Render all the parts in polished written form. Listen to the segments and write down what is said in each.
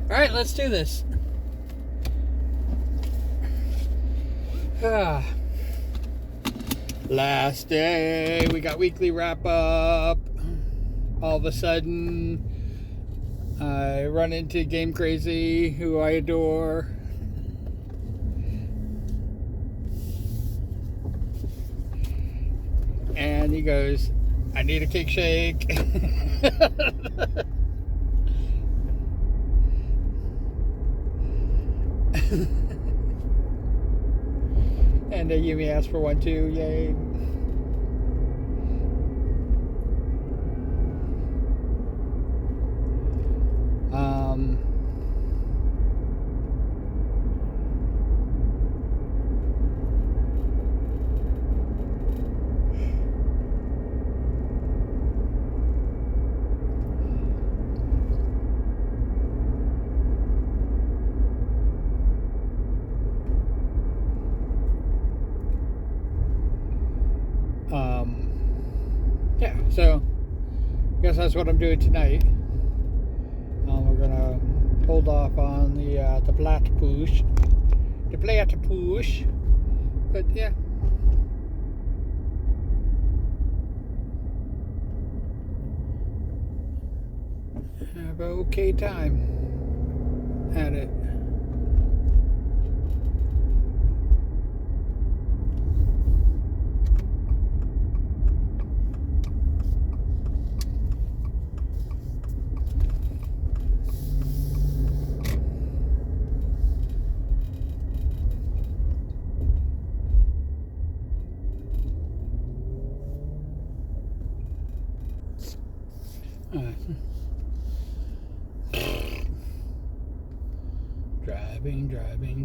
Alright, let's do this. Last day, we got weekly wrap up. All of a sudden, I run into Game Crazy, who I adore. And he goes, I need a cake shake. And Yumi asked for one too, yay. Yeah, so I guess that's what I'm doing tonight. We're gonna hold off on the plat push, but yeah. Have an okay time at it.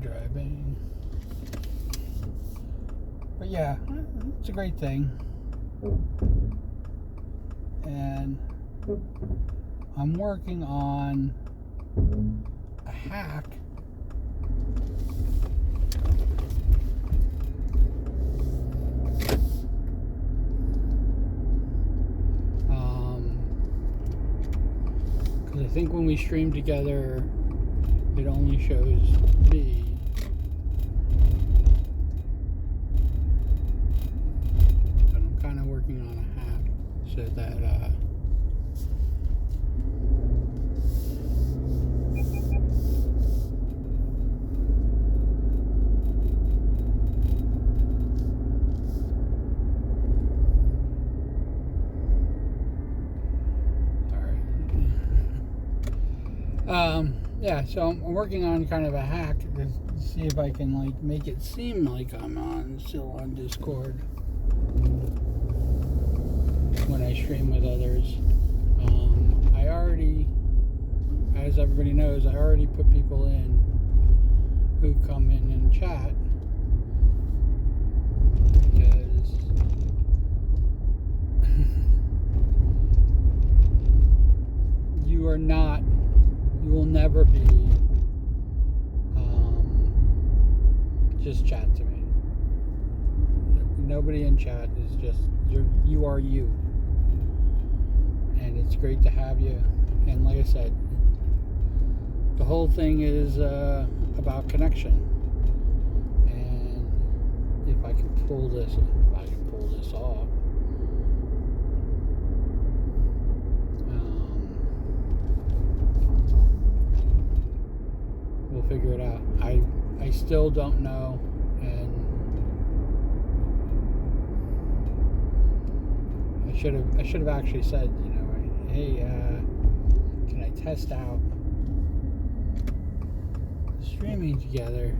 Driving. But yeah, it's a great thing. And I'm working on a hack because I think when we stream together, it only shows me. But I'm kind of working on a hack so that yeah, so I'm working on kind of a hack to see if I can like make it seem like I'm still on Discord when I stream with others. I already, as everybody knows, I already put people in who come in and chat because you will never be just chat to me. Nobody in chat is just, you are you. And it's great to have you. And like I said, the whole thing is about connection. And if I can pull this off, we'll figure it out. I still don't know, and I should have actually said, hey, can I test out streaming together?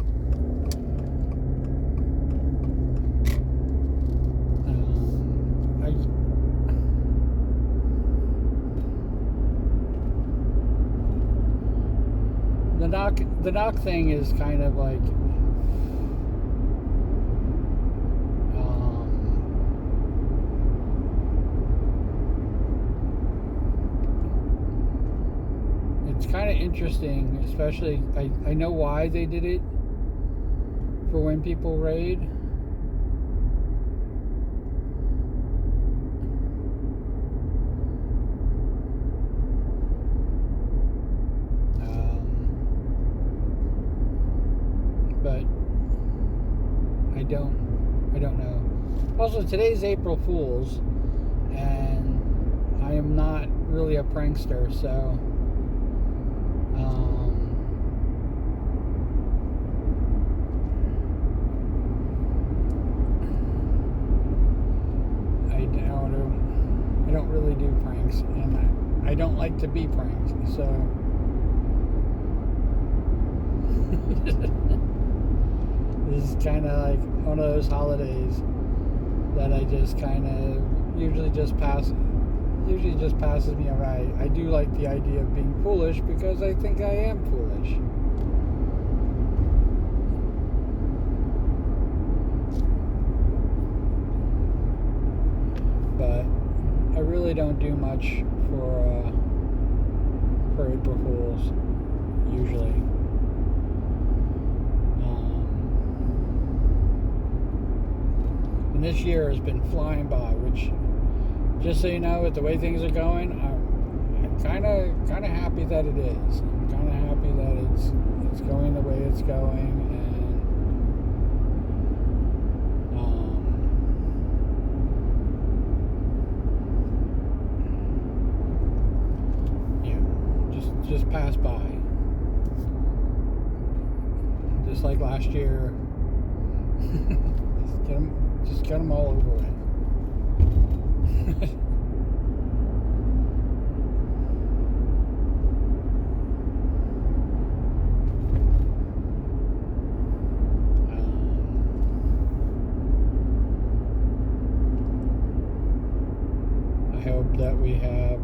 The knock thing is kind of like it's kind of interesting, especially I know why they did it for when people raid. don't know. Also, today's April Fool's, and I am not really a prankster, so I don't really do pranks, and I don't like to be pranked, so this is kind of like one of those holidays that I just kind of usually just passes me right. I do like the idea of being foolish because I think I am foolish. But I really don't do much for April Fools usually. And this year has been flying by, which, just so you know, with the way things are going, I'm kind of happy that it is. I'm kind of happy that it's going the way it's going, and just pass by, just like last year. Just get them all over with. I hope that we have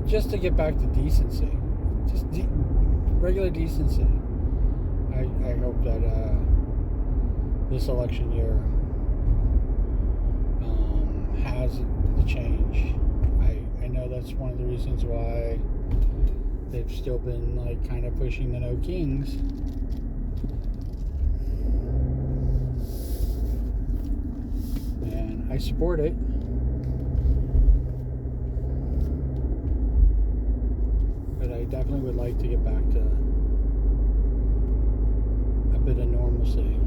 just to get back to decency, just regular decency. I hope that this election year has the change. I know that's one of the reasons why they've still been like kind of pushing the no kings. And I support it. But I definitely would like to get back to a bit of normalcy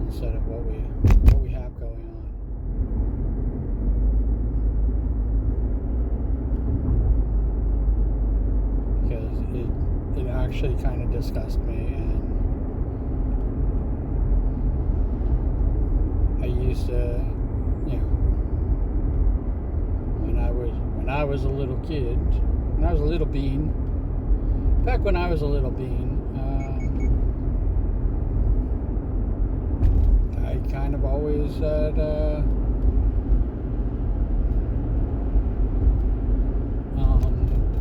instead of what we have going on. Because it actually kind of disgusts me, and I used to, when I was a little kid, when I was a little bean, back when I was a little bean, I kind of always had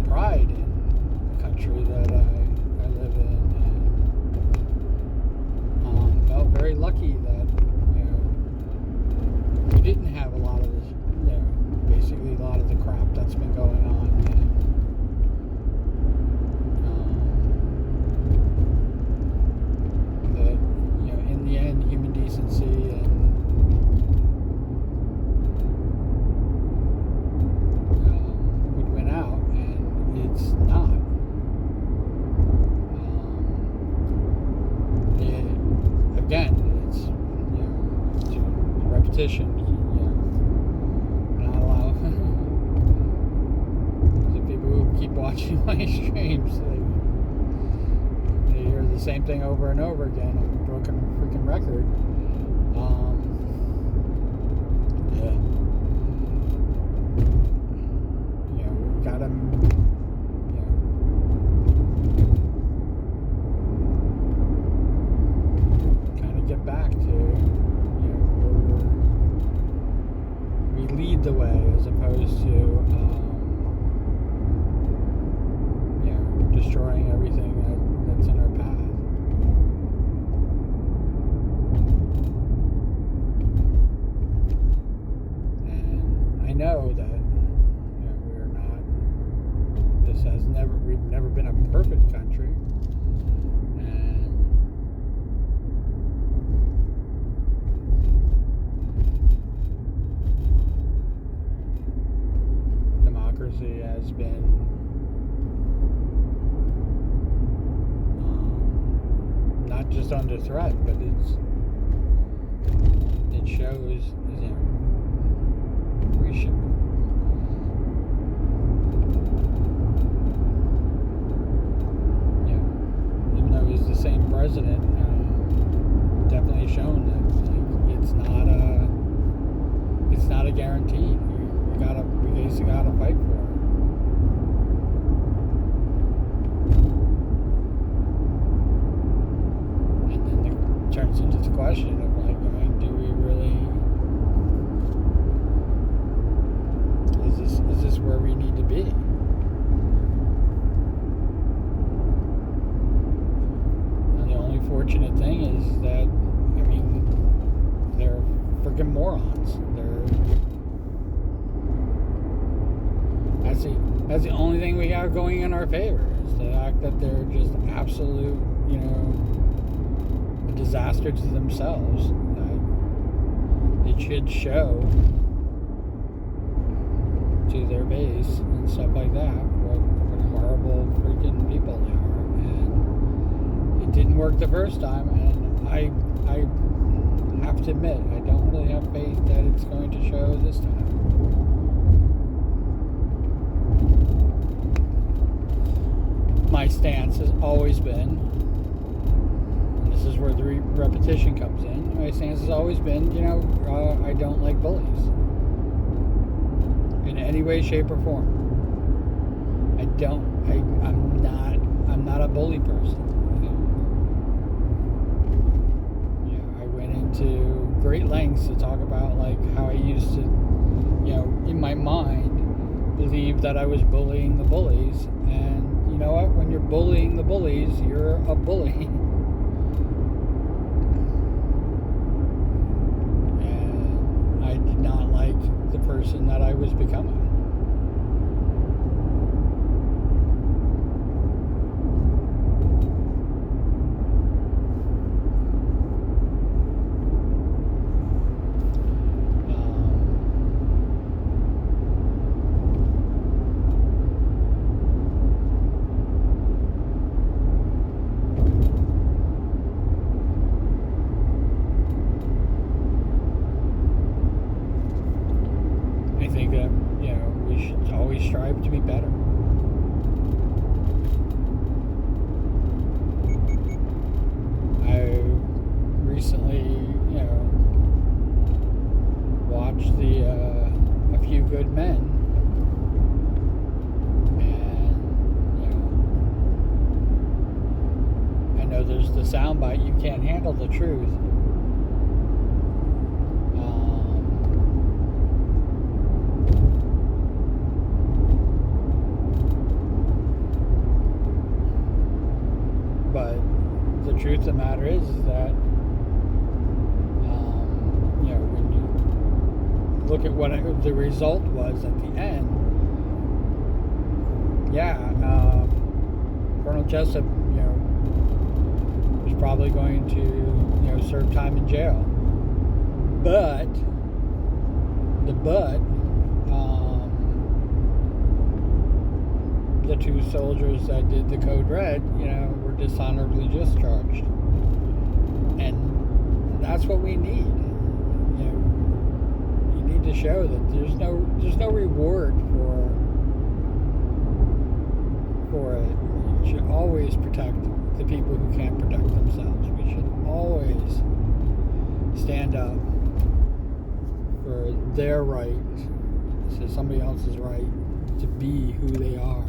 pride in the country that I live in, and felt very lucky that we didn't have a lot of this, basically a lot of the crap that's been going on. But in the end, human decency and would win out, and it's not. Again, it's repetition. Keep watching my streams. They hear the same thing over and over again. I'm a broken freaking record. We gotta, kind of get back to, we lead the way as opposed to, destroying everything that's in our path. And I know that we're not. We've never been a perfect country, and just under threat, but it shows, we should. Even though he's the same president, definitely shown that it's not a guarantee. We basically gotta fight for it. And then it turns into the question of do we really? Is this where we need to be? And the only fortunate thing is that they're freaking morons. That's the only thing we got going in our favor, is the fact that they're just absolute, a disaster to themselves. It should show to their base and stuff like that what horrible freaking people they are. And it didn't work the first time, and I have to admit, I don't really have faith that it's going to show this time. My stance has always been, and this is where the repetition comes in, my stance has always been, I don't like bullies. In any way, shape, or form. I'm not a bully person. I went into great lengths to talk about how I used to, in my mind, believe that I was bullying the bullies. And you know what? When you're bullying the bullies, you're a bully. And I did not like the person that I was becoming. I think that, we should always strive to be better. I recently, watched A Few Good Men, and, I know there's the soundbite, you can't handle the truth. But the truth of the matter is that, when you look at what the result was at the end, Colonel Jessup, was probably going to, serve time in jail. But the two soldiers that did the Code Red, were dishonorably discharged. And that's what we need. You need to show that there's no reward for it. We should always protect the people who can't protect themselves. We should always stand up for their right, so somebody else's right to be who they are.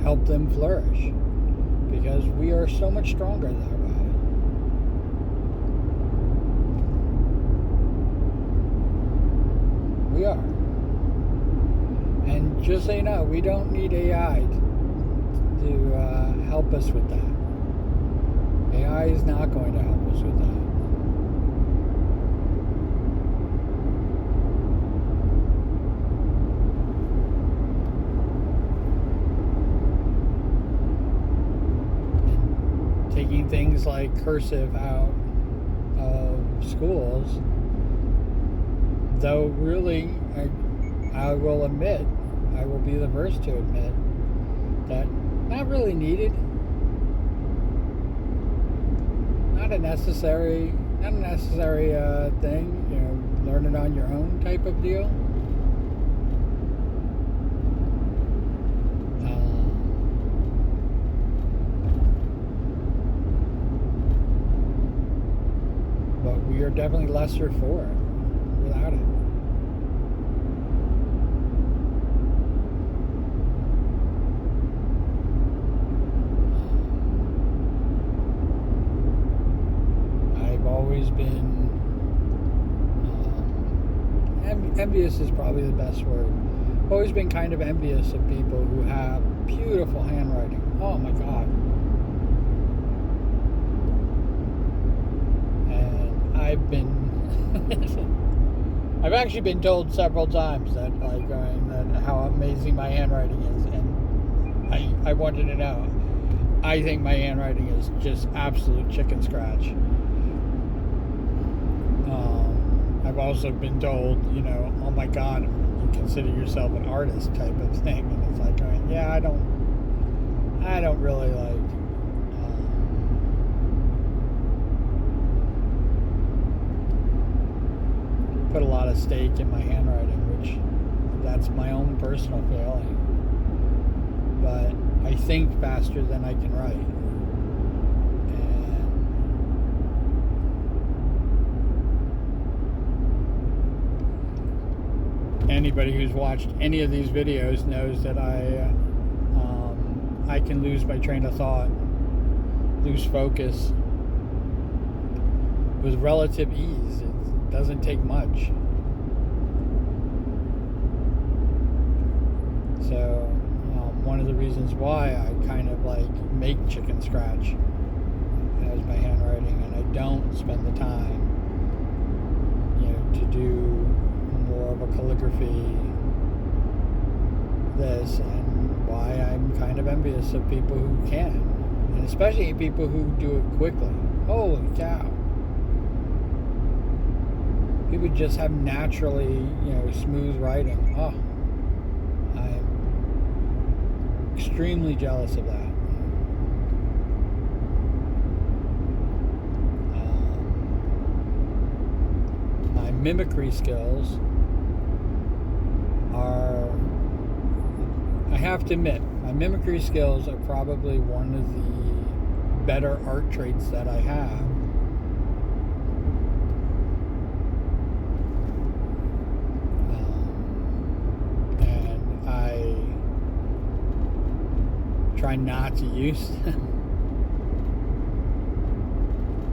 Help them flourish, because we are so much stronger that way. We are. And just so you know, we don't need AI to help us with that. AI is not going to help us with that. things like cursive out of schools, though really I will admit, I will be the first to admit that not really needed, not a necessary thing, learn it on your own type of deal. But we are definitely lesser for it without it. I've always been envious is probably the best word. I've always been kind of envious of people who have beautiful handwriting. Oh my God. And I've actually been told several times that that how amazing my handwriting is, and I wanted to know. I think my handwriting is just absolute chicken scratch. I've also been told, oh my God, you consider yourself an artist type of thing, and it's like, yeah, I don't really put a lot of stake in my handwriting, which that's my own personal failing. But I think faster than I can write. Anybody who's watched any of these videos knows that I can lose my train of thought, lose focus with relative ease. It doesn't take much. So one of the reasons why I kind of make chicken scratch as my handwriting, and I don't spend the time to do more of a calligraphy this, and why I'm kind of envious of people who can, and especially people who do it quickly. Holy cow. People just have naturally smooth writing. Oh, I'm extremely jealous of that. My mimicry skills are, I have to admit, my mimicry skills are probably one of the better art traits that I have. And I try not to use them.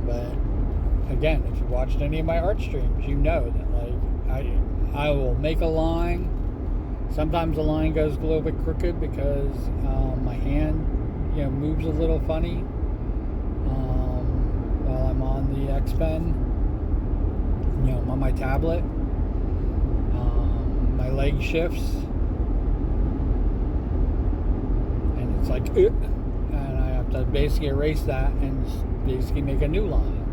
But again, if you watched any of my art streams, you know that I will make a line. Sometimes the line goes a little bit crooked because my hand, moves a little funny while I'm on the X Pen. I'm on my tablet. My leg shifts, and it's like, and I have to basically erase that and basically make a new line.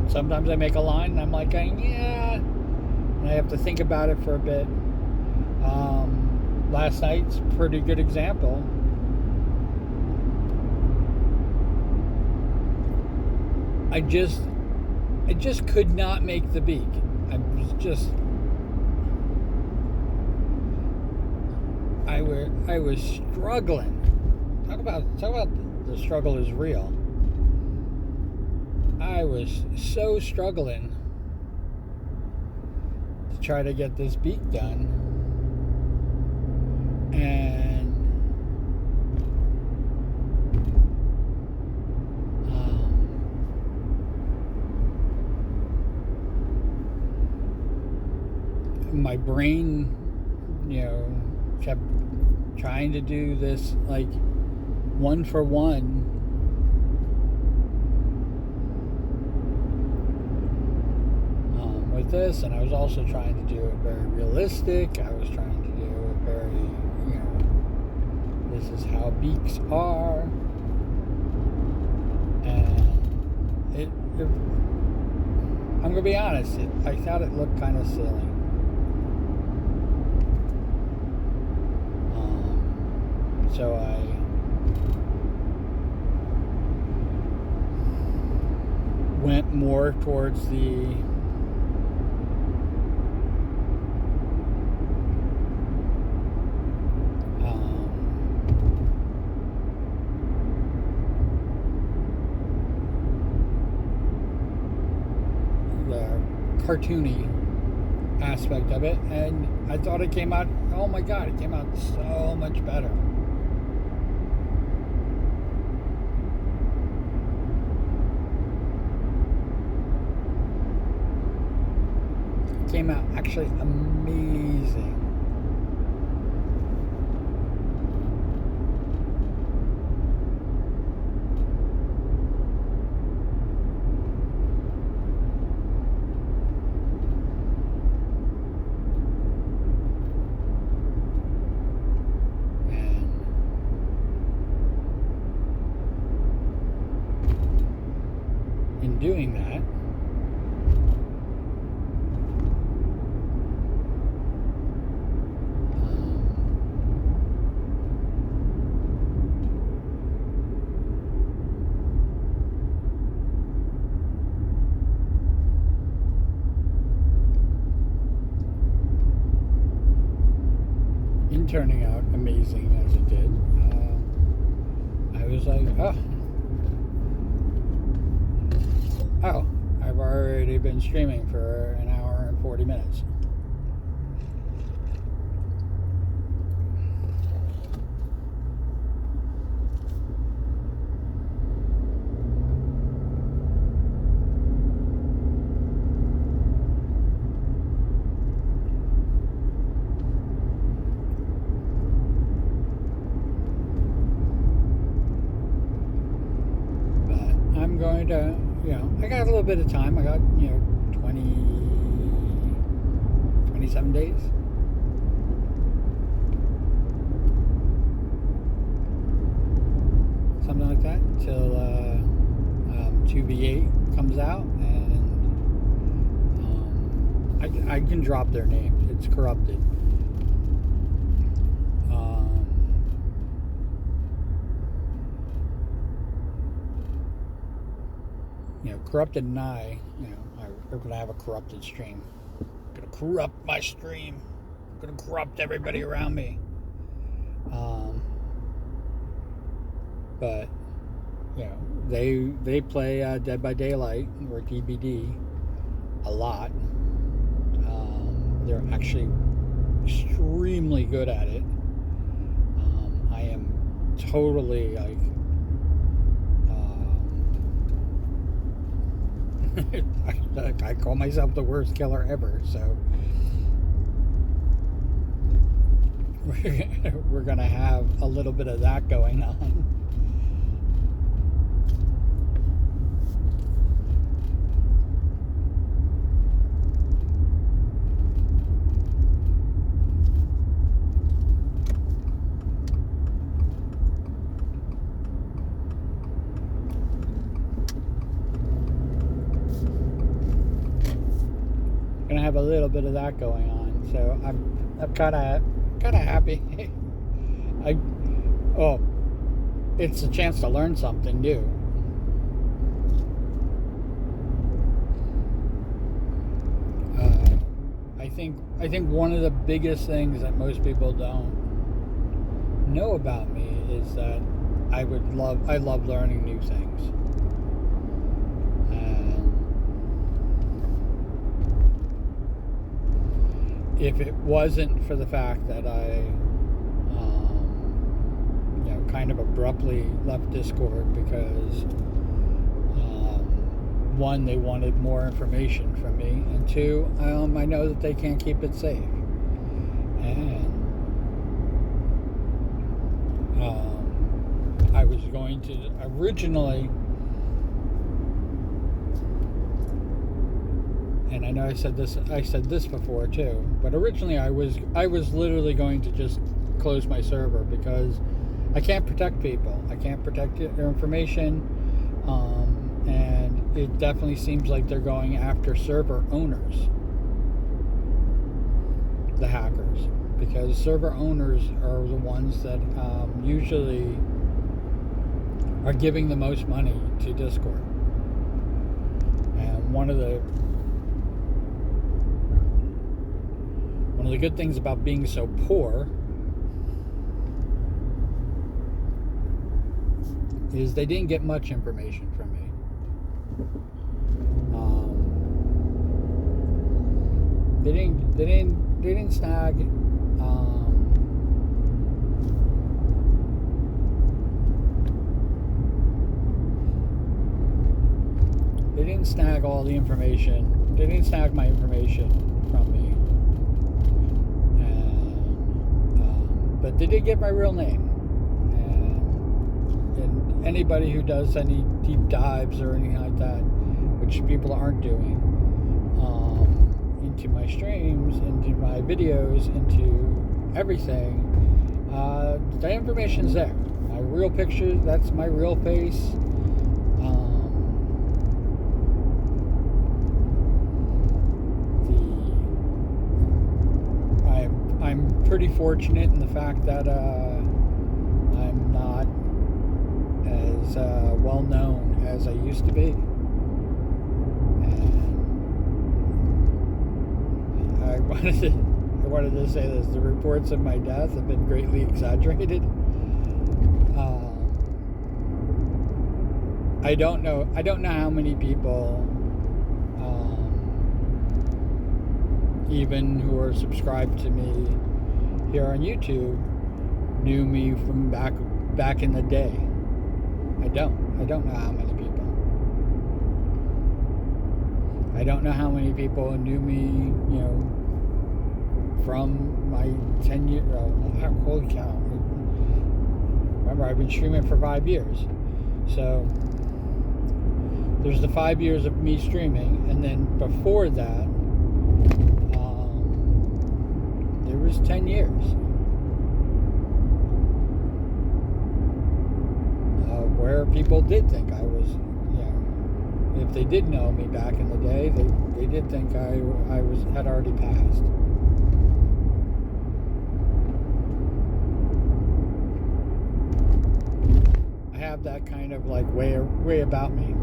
Sometimes I make a line and I'm like, yeah, and I have to think about it for a bit. Last night's a pretty good example. I just could not make the beak. I was struggling. Talk about the struggle is real. I was so struggling to try to get this beak done. And my brain, kept trying to do this one for one. With this, and I was also trying to do it very realistic. I was trying to do it very, this is how beaks are. I'm gonna be honest. I thought it looked kind of silly. So I went more towards the cartoony aspect of it, and I thought it came out, oh my god, it came out so much better. It came out actually amazing. Doing that, in turning out amazing as it did, I was like, oh, I've already been streaming for an hour and 40 minutes. But I'm going to, I got a little bit of time. I got, 27 days. Something like that, till 2v8 comes out, and I can drop their name. It's corrupted. Corrupted and I, we're going to have a corrupted stream. I'm going to corrupt my stream. I'm going to corrupt everybody around me. But, they play Dead by Daylight, or DBD, a lot. They're actually extremely good at it. I am totally, I call myself the worst killer ever, so we're gonna have a little bit of that going on. Gonna have a little bit of that going on, so I'm kind of happy. It's a chance to learn something new. I think one of the biggest things that most people don't know about me is that I love learning new things. If it wasn't for the fact that I, kind of abruptly left Discord because, one, they wanted more information from me, and two, I know that they can't keep it safe. And I was going to originally, and I know I said this before too, but originally I was literally going to just close my server because I can't protect people. I can't protect their information, and it definitely seems like they're going after server owners, the hackers, because server owners are the ones that usually are giving the most money to Discord. And one of the good things about being so poor is they didn't get much information from me. They didn't snag they didn't snag all the information. They didn't snag my information from me. But they did get my real name. And anybody who does any deep dives or anything like that, which people aren't doing, into my streams, into my videos, into everything, that information's there. My real picture, that's my real face. I'm pretty fortunate in the fact that I'm not as well known as I used to be, and I wanted to say this: the reports of my death have been greatly exaggerated. I don't know how many people, even who are subscribed to me here on YouTube, knew me from back in the day. I don't know how many people. I don't know how many people knew me, from my 10 year. Holy cow! Remember, I've been streaming for 5 years, so there's the 5 years of me streaming, and then before that, there was 10 years where people did think I was, if they did know me back in the day, they did think I had already passed. I have that kind of like way about me.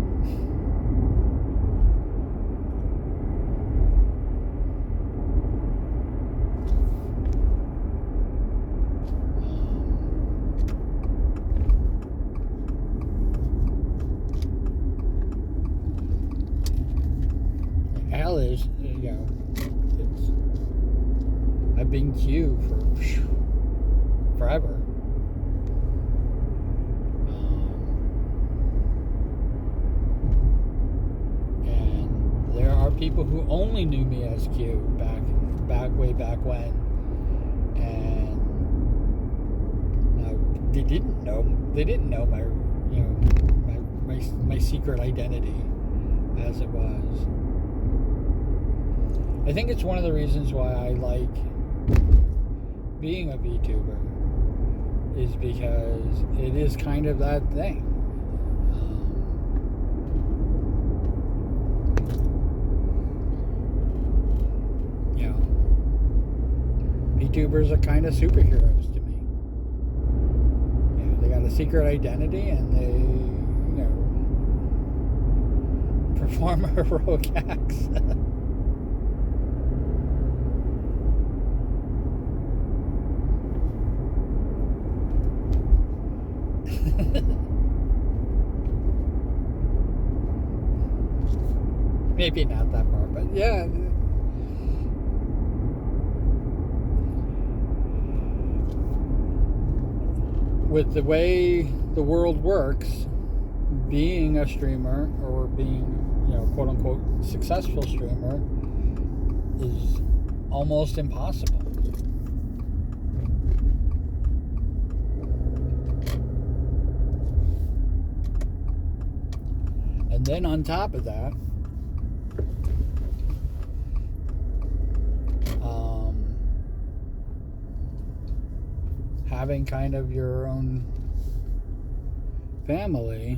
Hell is, I've been Q for forever. And there are people who only knew me as Q way back when, and they didn't know my secret identity as it was. I think it's one of the reasons why I like being a VTuber, is because it is kind of that thing. VTubers are kind of superheroes to me. They got a secret identity and they, perform heroic acts. Maybe not that far, but yeah. With the way the world works, being a streamer or being, quote unquote successful streamer is almost impossible. And then on top of that, having kind of your own family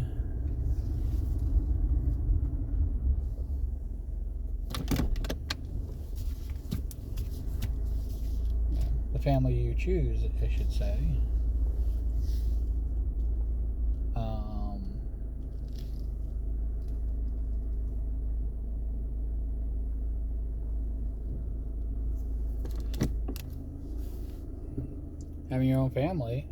the family you choose, I should say. Um, Having your own family,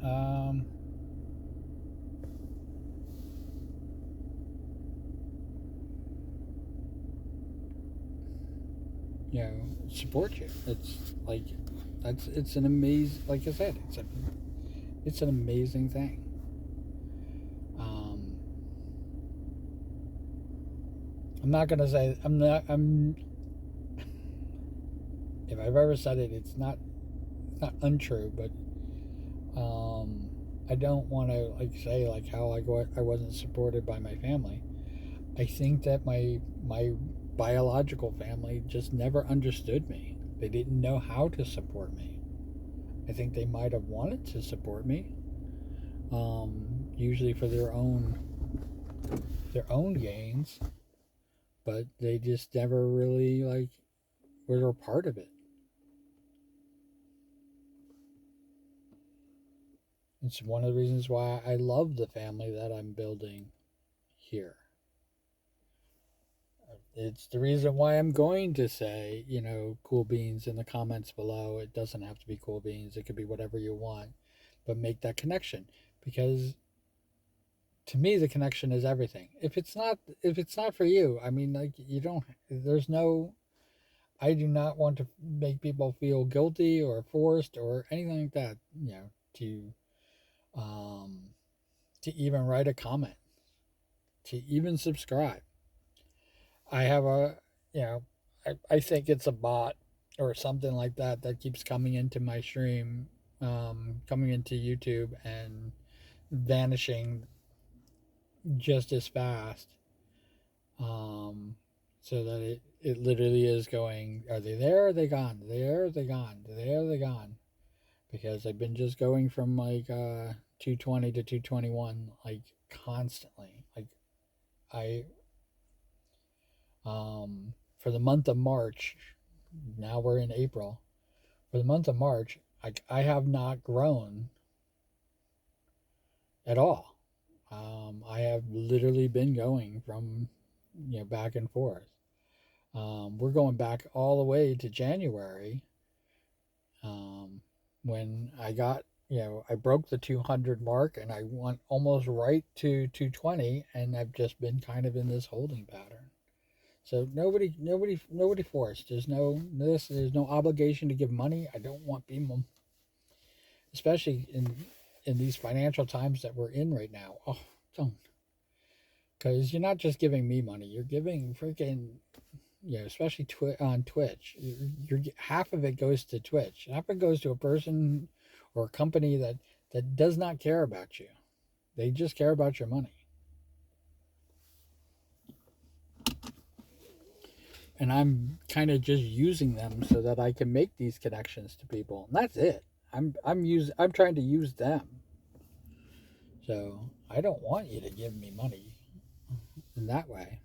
support you. It's like it's an amazing. Like I said, it's an amazing thing. Um, I'm not gonna say I'm not. I'm If I've ever said it, it's not untrue, but I don't want to like say like how I wasn't supported by my family. I think that my biological family just never understood me. They didn't know how to support me. I think they might have wanted to support me, usually for their own gains, but they just never really like were a part of it. It's one of the reasons why I love the family that I'm building here. It's the reason why I'm going to say, cool beans in the comments below. It doesn't have to be cool beans, it could be whatever you want, but make that connection because to me the connection is everything. If it's not for you, I mean, like, you don't, there's no, I do not want to make people feel guilty or forced or anything like that, to um to even write a comment, to even subscribe. I have you know, I think it's a bot or something like that that keeps coming into my stream, coming into YouTube and vanishing just as fast. Um, so that it literally is going, are they there? Are they gone? Are they there? Are they gone? Are they there? Are they gone? Because I've been just going from like 220 to 221 like constantly. Like I for the month of March, now we're in April. For the month of March, I have not grown at all. I have literally been going from back and forth. We're going back all the way to January, um, when I broke the 200 mark and I went almost right to 220, and I've just been kind of in this holding pattern. So nobody forced. There's no obligation to give money. I don't want people, especially in these financial times that we're in right now. Oh, don't, because you're not just giving me money. You're giving freaking, especially on Twitch. Half of it goes to Twitch. Half of it goes to a person or a company that does not care about you. They just care about your money. And I'm kind of just using them so that I can make these connections to people. And that's it. I'm trying to use them. So I don't want you to give me money in that way.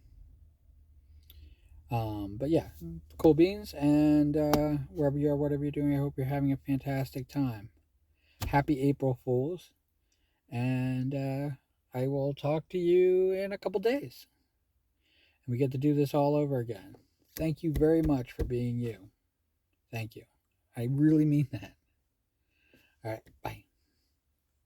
But yeah, cool beans, and wherever you are, whatever you're doing, I hope you're having a fantastic time. Happy April Fools, and I will talk to you in a couple days. And we get to do this all over again. Thank you very much for being you. Thank you. I really mean that. All right, bye.